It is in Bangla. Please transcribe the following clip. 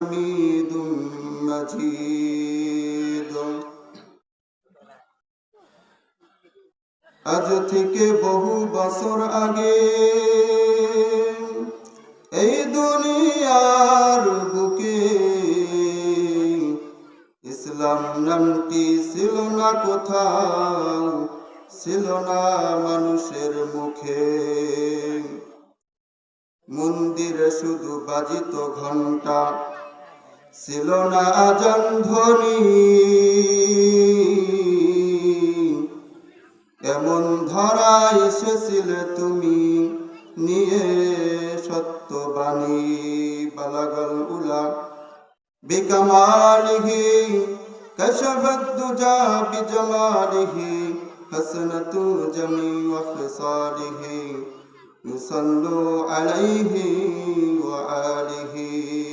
حميد مجيد আজ থেকে বহু বছর আগে এই দুনিয়ার বুকে ইসলাম নামটি ছিল না কোথাও, ছিল না মানুষের মুখে। মন্দিরে শুধু বাজিত ঘণ্টা, ছিল না আজান ধ্বনি। এমন ধরায় এসেছিলে তুমি নিয়ে সত্যবাণী। বালাগাল উলা বিকামালিহি কাশাফাত দুজা বিজামালিহি হাসনাতু জামিউ খিসালিহি ইউসাল্লু আলাইহি ওয়া আলিহি।